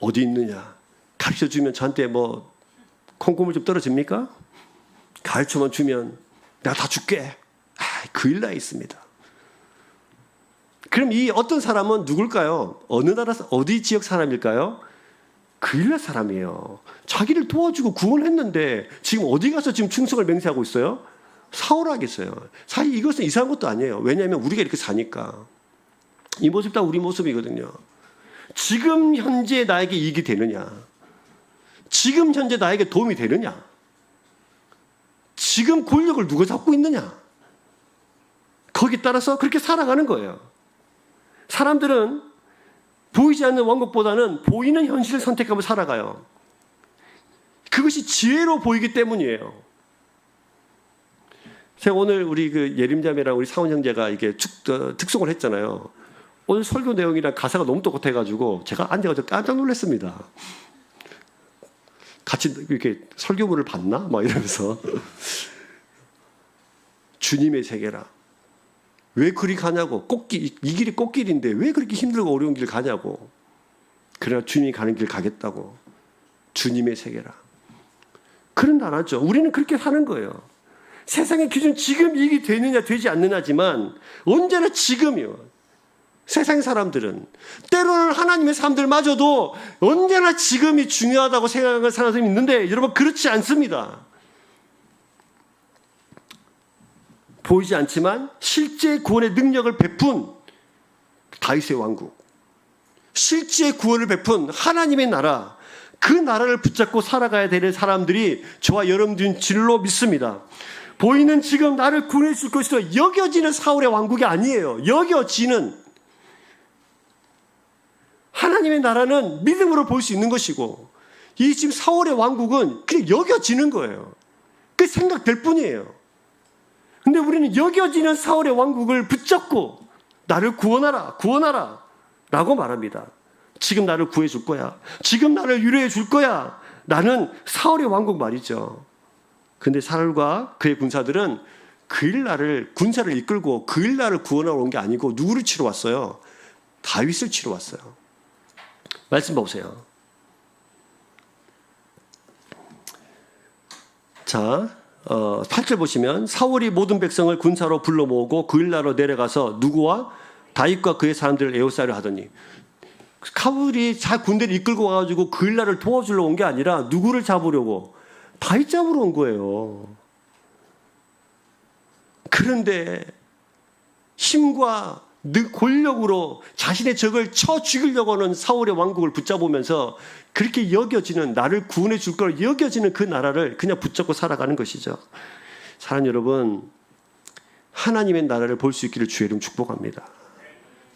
어디 있느냐? 가르쳐주면 저한테 뭐 콩고물 좀 떨어집니까? 가르쳐만 주면 내가 다 줄게. 그일라에 있습니다. 그럼 이 어떤 사람은 누굴까요? 어느 나라, 어디 지역 사람일까요? 그일라 사람이에요. 자기를 도와주고 구원했는데 지금 어디 가서 지금 충성을 맹세하고 있어요? 사울하겠어요. 사실 이것은 이상한 것도 아니에요. 왜냐하면 우리가 이렇게 사니까. 이 모습 다 우리 모습이거든요. 지금 현재 나에게 이익이 되느냐? 지금 현재 나에게 도움이 되느냐? 지금 권력을 누가 잡고 있느냐? 거기에 따라서 그렇게 살아가는 거예요. 사람들은 보이지 않는 왕국보다는 보이는 현실을 선택하며 살아가요. 그것이 지혜로 보이기 때문이에요. 제가 오늘 우리 그 예림자매랑 우리 사원 형제가 이게 특송을 했잖아요. 오늘 설교 내용이랑 가사가 너무 똑같아가지고 제가 앉아가지고 깜짝 놀랐습니다. 같이 이렇게 설교문을 봤나? 막 이러면서. 주님의 세계라. 왜 그리 가냐고. 이 길이 꽃길인데 왜 그렇게 힘들고 어려운 길 가냐고. 그러나 주님이 가는 길 가겠다고. 주님의 세계라. 그런 나라죠. 우리는 그렇게 사는 거예요. 세상의 기준 지금 이익이 되느냐 되지 않느냐지만 언제나 지금이요. 세상 사람들은 때로는 하나님의 사람들마저도 언제나 지금이 중요하다고 생각하는 사람이 있는데 여러분 그렇지 않습니다. 보이지 않지만 실제 구원의 능력을 베푼 다윗의 왕국, 실제 구원을 베푼 하나님의 나라, 그 나라를 붙잡고 살아가야 되는 사람들이 저와 여러분들은 진로 믿습니다. 보이는 지금 나를 구원해 줄 것이라 여겨지는 사울의 왕국이 아니에요. 여겨지는 하나님의 나라는 믿음으로 볼 수 있는 것이고, 이 지금 사울의 왕국은 그냥 여겨지는 거예요. 그 생각될 뿐이에요. 근데 우리는 여겨지는 사울의 왕국을 붙잡고 나를 구원하라, 구원하라 라고 말합니다. 지금 나를 구해 줄 거야. 지금 나를 위로해 줄 거야. 나는 사울의 왕국 말이죠. 근데 사울과 그의 군사들은 그 일날을 군사를 이끌고 그 일날을 구원하러 온 게 아니고 누구를 치러 왔어요? 다윗을 치러 왔어요. 말씀 보세요. 자, 8절 보시면 사울이 모든 백성을 군사로 불러 모으고 그 일날로 내려가서 누구와 다윗과 그의 사람들을 에워싸려 하더니, 사울이 자 군대를 이끌고 와가지고 그 일날을 도와주려고 온 게 아니라 누구를 잡으려고? 다윗 잡으러 온 거예요. 그런데 힘과 권력으로 자신의 적을 쳐 죽이려고 하는 사울의 왕국을 붙잡으면서 그렇게 여겨지는, 나를 구원해 줄 걸 여겨지는 그 나라를 그냥 붙잡고 살아가는 것이죠. 사랑하는 여러분, 하나님의 나라를 볼 수 있기를 주의 이름 축복합니다.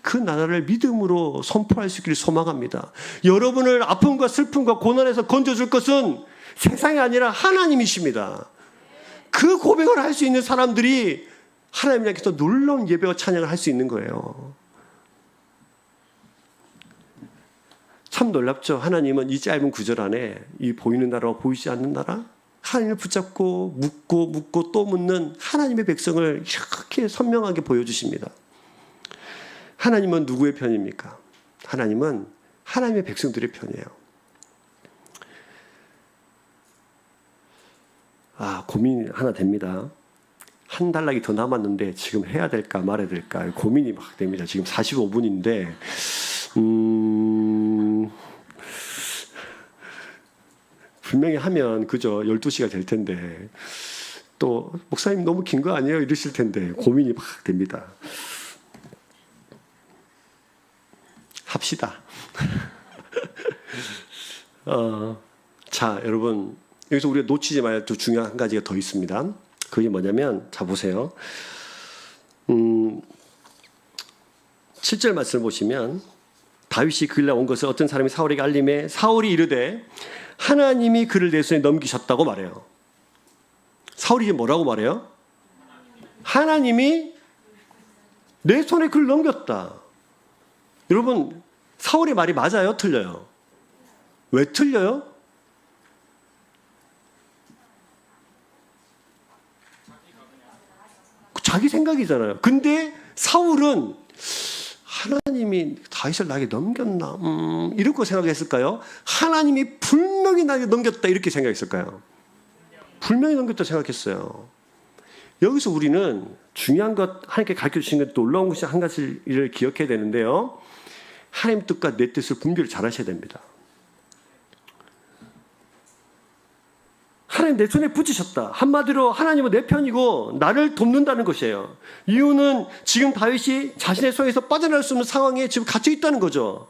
그 나라를 믿음으로 선포할 수 있기를 소망합니다. 여러분을 아픔과 슬픔과 고난에서 건져줄 것은 세상이 아니라 하나님이십니다. 그 고백을 할 수 있는 사람들이 하나님 앞에서 놀라운 예배와 찬양을 할 수 있는 거예요. 참 놀랍죠. 하나님은 이 짧은 구절 안에 이 보이는 나라와 보이지 않는 나라, 하나님을 붙잡고 묻고 또 묻는 하나님의 백성을 이렇게 선명하게 보여주십니다. 하나님은 누구의 편입니까? 하나님은 하나님의 백성들의 편이에요. 고민이 하나 됩니다. 한 달락이 더 남았는데 지금 해야 될까 말아야 될까 고민이 막 됩니다. 지금 45분인데 분명히 하면 그저 12시가 될 텐데 또 목사님 너무 긴 거 아니에요? 이러실 텐데 고민이 막 됩니다. 합시다. 자, 여러분, 여기서 우리가 놓치지 말아야 할 또 중요한 한 가지가 더 있습니다. 그게 뭐냐면, 자 보세요. 7절 말씀을 보시면 다윗이 그 일날 온 것을 어떤 사람이 사울에게 알림해 사울이 이르되 하나님이 그를 내 손에 넘기셨다고 말해요. 사울이 뭐라고 말해요? 하나님이 내 손에 그를 넘겼다. 여러분, 사울의 말이 맞아요? 틀려요? 왜 틀려요? 자기 생각이잖아요. 근데 사울은 하나님이 다윗을 나에게 넘겼나? 이렇게 생각했을까요? 하나님이 분명히 나에게 넘겼다 이렇게 생각했을까요? 분명히 넘겼다 생각했어요. 여기서 우리는 중요한 것, 하나님께 가르쳐주신 것 놀라운 것이 한 가지를 기억해야 되는데요. 하나님 뜻과 내 뜻을 분별을 잘 하셔야 됩니다. 하나님 내 손에 붙이셨다. 한마디로 하나님은 내 편이고 나를 돕는다는 것이에요. 이유는 지금 다윗이 자신의 손에서 빠져나갈 수 없는 상황에 지금 갇혀 있다는 거죠.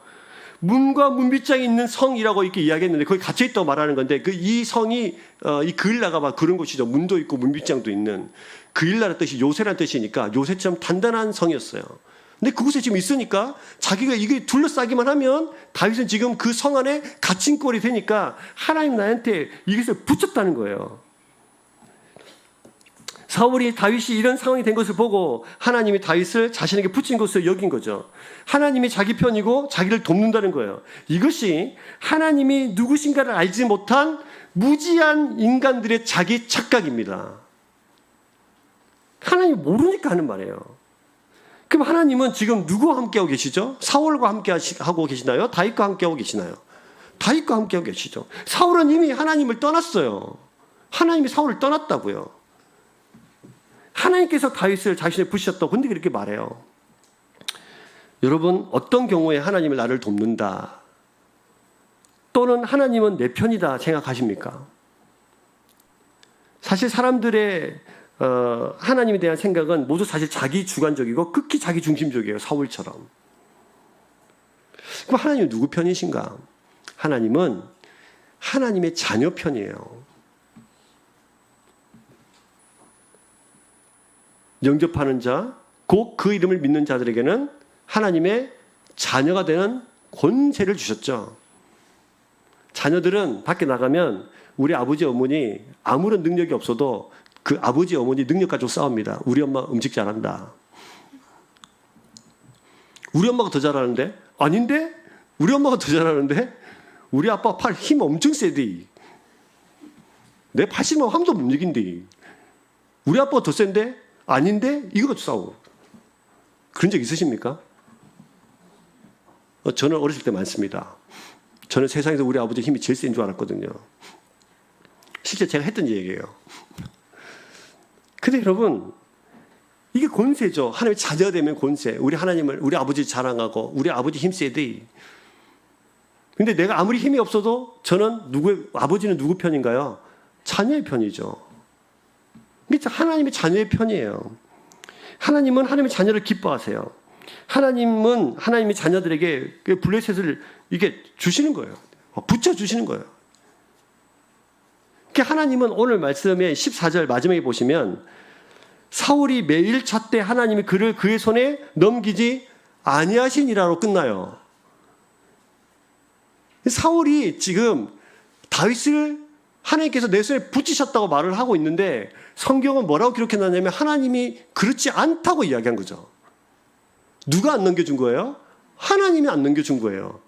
문과 문빗장이 있는 성이라고 이렇게 이야기했는데 거기 갇혀 있다고 말하는 건데 이 성이 이 그일라가 막 그런 곳이죠. 문도 있고 문빗장도 있는 그일라라는 뜻이 요새라는 뜻이니까 요새처럼 단단한 성이었어요. 근데 그곳에 지금 있으니까 자기가 이게 둘러싸기만 하면 다윗은 지금 그 성 안에 갇힌 꼴이 되니까 하나님 나한테 이것을 붙였다는 거예요. 사울이 다윗이 이런 상황이 된 것을 보고 하나님이 다윗을 자신에게 붙인 것으로 여긴 거죠. 하나님이 자기 편이고 자기를 돕는다는 거예요. 이것이 하나님이 누구신가를 알지 못한 무지한 인간들의 자기 착각입니다. 하나님이 모르니까 하는 말이에요. 그럼 하나님은 지금 누구와 함께하고 계시죠? 사울과 함께하고 계시나요? 다윗과 함께하고 계시나요? 다윗과 함께하고 계시죠. 사울은 이미 하나님을 떠났어요. 하나님이 사울을 떠났다고요. 하나님께서 다윗을 자신을 부르셨다고 근데 그렇게 말해요. 여러분, 어떤 경우에 하나님을 나를 돕는다 또는 하나님은 내 편이다 생각하십니까? 사실 사람들의 하나님에 대한 생각은 모두 사실 자기 주관적이고 극히 자기 중심적이에요. 사울처럼. 그럼 하나님은 누구 편이신가? 하나님은 하나님의 자녀 편이에요. 영접하는 자, 곧 그 이름을 믿는 자들에게는 하나님의 자녀가 되는 권세를 주셨죠. 자녀들은 밖에 나가면 우리 아버지 어머니 아무런 능력이 없어도 그 아버지 어머니 능력 가지고 싸웁니다. 우리 엄마 음식 잘한다. 우리 엄마가 더 잘하는데? 아닌데? 우리 엄마가 더 잘하는데? 우리 아빠 팔 힘 엄청 세디. 내 80만 함도 못 이긴디. 우리 아빠가 더 센데? 아닌데? 이거 가지고 싸우고. 그런 적 있으십니까? 저는 어렸을 때 많습니다. 저는 세상에서 우리 아버지 힘이 제일 센 줄 알았거든요. 실제 제가 했던 얘기예요. 근데 여러분, 이게 권세죠. 하나님의 자녀가 되면 권세. 우리 하나님을, 우리 아버지 자랑하고, 우리 아버지 힘 세대. 근데 내가 아무리 힘이 없어도 저는 아버지는 누구 편인가요? 자녀의 편이죠. 이게 하나님의 자녀의 편이에요. 하나님은 하나님의 자녀를 기뻐하세요. 하나님은 하나님의 자녀들에게 블레셋을 이게 주시는 거예요. 붙여주시는 거예요. 하나님은 오늘 말씀의 14절 마지막에 보시면 사울이 매일 잣대 하나님이 그를 그의 손에 넘기지 아니하시니라로 끝나요. 사울이 지금 다윗을 하나님께서 내 손에 붙이셨다고 말을 하고 있는데 성경은 뭐라고 기록해놨냐면 하나님이 그렇지 않다고 이야기한 거죠. 누가 안 넘겨준 거예요? 하나님이 안 넘겨준 거예요.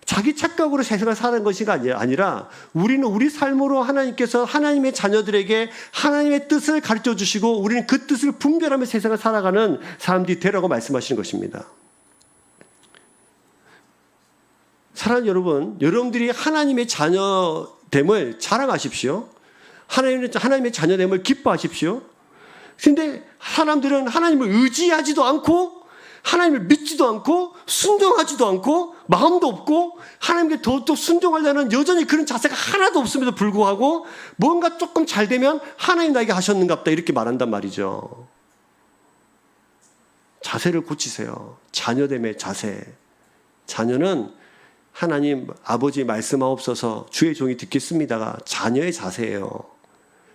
자기 착각으로 세상을 사는 것이 아니라 우리는 우리 삶으로 하나님께서 하나님의 자녀들에게 하나님의 뜻을 가르쳐 주시고 우리는 그 뜻을 분별하며 세상을 살아가는 사람들이 되라고 말씀하시는 것입니다. 사랑하는 여러분, 여러분들이 하나님의 자녀됨을 자랑하십시오. 하나님의 자녀됨을 기뻐하십시오. 그런데 사람들은 하나님을 의지하지도 않고 하나님을 믿지도 않고 순종하지도 않고 마음도 없고 하나님께 더욱더 순종하려는 여전히 그런 자세가 하나도 없음에도 불구하고 뭔가 조금 잘 되면 하나님 나에게 하셨는갑다 이렇게 말한단 말이죠. 자세를 고치세요. 자녀됨의 자세. 자녀는 하나님 아버지 말씀하옵소서 주의 종이 듣겠습니다가 자녀의 자세예요.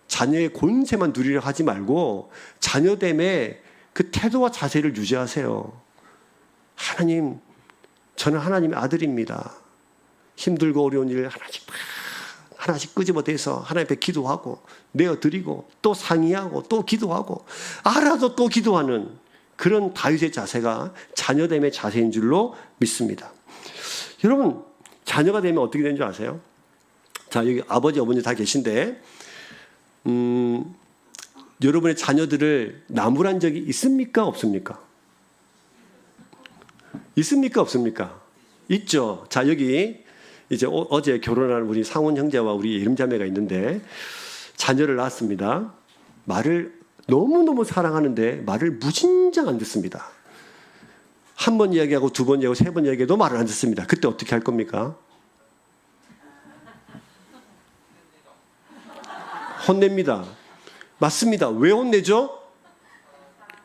자녀의 권세만 누리려 하지 말고 자녀됨의 그 태도와 자세를 유지하세요. 하나님, 저는 하나님의 아들입니다. 힘들고 어려운 일을 하나씩 끄집어대서 하나님 앞에 기도하고 내어드리고 또 상의하고 또 기도하고 알아도 또 기도하는 그런 다윗의 자세가 자녀됨의 자세인 줄로 믿습니다. 여러분, 자녀가 되면 어떻게 되는 줄 아세요? 자, 여기 아버지, 어머니 다 계신데 여러분의 자녀들을 나무란 적이 있습니까? 없습니까? 있습니까? 없습니까? 있죠. 자, 여기 이제 어제 결혼한 우리 상훈 형제와 우리 예림 자매가 있는데 자녀를 낳았습니다. 말을 너무너무 사랑하는데 말을 무진장 안 듣습니다. 한 번 이야기하고 두 번 이야기하고 세 번 이야기해도 말을 안 듣습니다. 그때 어떻게 할 겁니까? 혼냅니다. 맞습니다. 왜 혼내죠?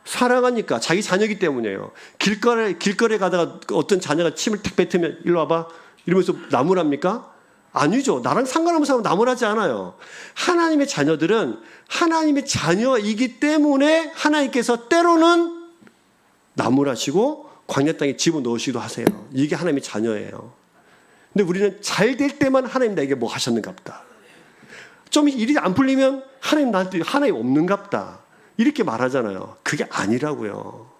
사랑하니까. 자기 자녀이기 때문이에요. 길거리에 가다가 어떤 자녀가 침을 탁 뱉으면 일로 와봐 이러면서 나무랍니까? 아니죠. 나랑 상관없는 사람은 나무라지 않아요. 하나님의 자녀들은 하나님의 자녀이기 때문에 하나님께서 때로는 나무라시고 광야 땅에 집어넣으시기도 하세요. 이게 하나님의 자녀예요. 근데 우리는 잘 될 때만 하나님 나에게 뭐 하셨는갑다. 좀 일이 안 풀리면 하나님 나한테 하나님 없는갑다. 이렇게 말하잖아요. 그게 아니라고요.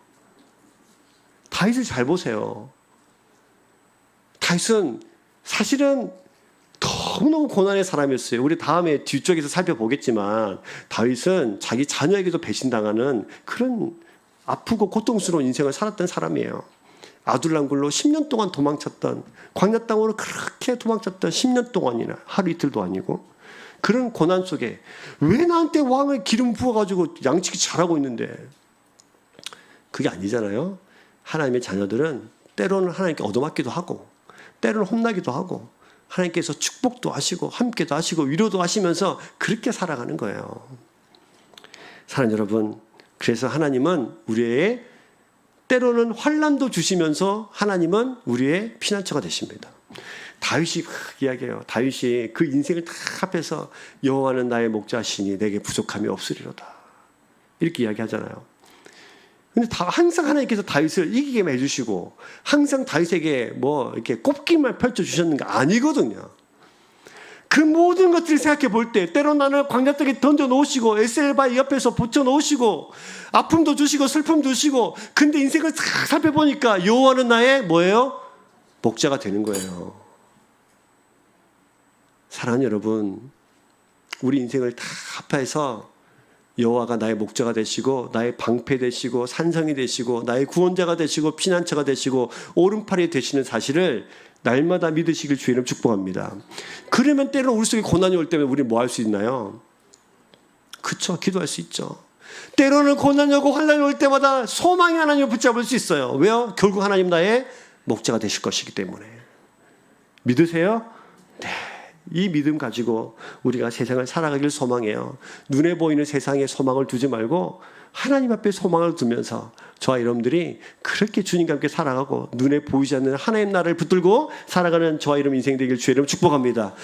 다윗을 잘 보세요. 다윗은 사실은 너무너무 고난의 사람이었어요. 우리 다음에 뒤쪽에서 살펴보겠지만 다윗은 자기 자녀에게도 배신당하는 그런 아프고 고통스러운 인생을 살았던 사람이에요. 아둘람굴로 10년 동안 도망쳤던, 광야 땅으로 그렇게 도망쳤던 10년 동안이나, 하루 이틀도 아니고 그런 고난 속에 왜 나한테 왕을 기름 부어가지고 양치기 잘하고 있는데, 그게 아니잖아요. 하나님의 자녀들은 때로는 하나님께 얻어맞기도 하고 때로는 혼나기도 하고 하나님께서 축복도 하시고 함께도 하시고 위로도 하시면서 그렇게 살아가는 거예요. 사랑하는 여러분, 그래서 하나님은 우리의 때로는 환난도 주시면서 하나님은 우리의 피난처가 되십니다. 다윗이 이야기해요. 다윗이 그 인생을 다 합해서 여호와는 나의 목자시니 내게 부족함이 없으리로다, 이렇게 이야기하잖아요. 근데 항상 하나님께서 다윗을 이기게 해주시고 항상 다윗에게 뭐 이렇게 꼽기만 펼쳐주셨는 게 아니거든요. 그 모든 것들을 생각해 볼 때 때론 나는 광야 땅에 던져 놓으시고 에셀바의 옆에서 붙여 놓으시고 아픔도 주시고 슬픔도 주시고, 근데 인생을 싹 살펴보니까 여호와는 나의 뭐예요? 목자가 되는 거예요. 사랑하는 여러분, 우리 인생을 다 합해서 여호와가 나의 목자가 되시고 나의 방패 되시고 산성이 되시고 나의 구원자가 되시고 피난처가 되시고 오른팔이 되시는 사실을 날마다 믿으시길 주의 이름 축복합니다. 그러면 때로는 우리 속에 고난이 올 때면 우리는 뭐 할 수 있나요? 그렇죠, 기도할 수 있죠. 때로는 고난이 오고 환난이 올 때마다 소망이 하나님을 붙잡을 수 있어요. 왜요? 결국 하나님 나의 목자가 되실 것이기 때문에. 믿으세요? 네. 이 믿음 가지고 우리가 세상을 살아가길 소망해요. 눈에 보이는 세상에 소망을 두지 말고 하나님 앞에 소망을 두면서 저와 여러분들이 그렇게 주님과 함께 살아가고 눈에 보이지 않는 하나님 나라를 붙들고 살아가는 저와 여러분 인생 되길 주의 이름으로 축복합니다.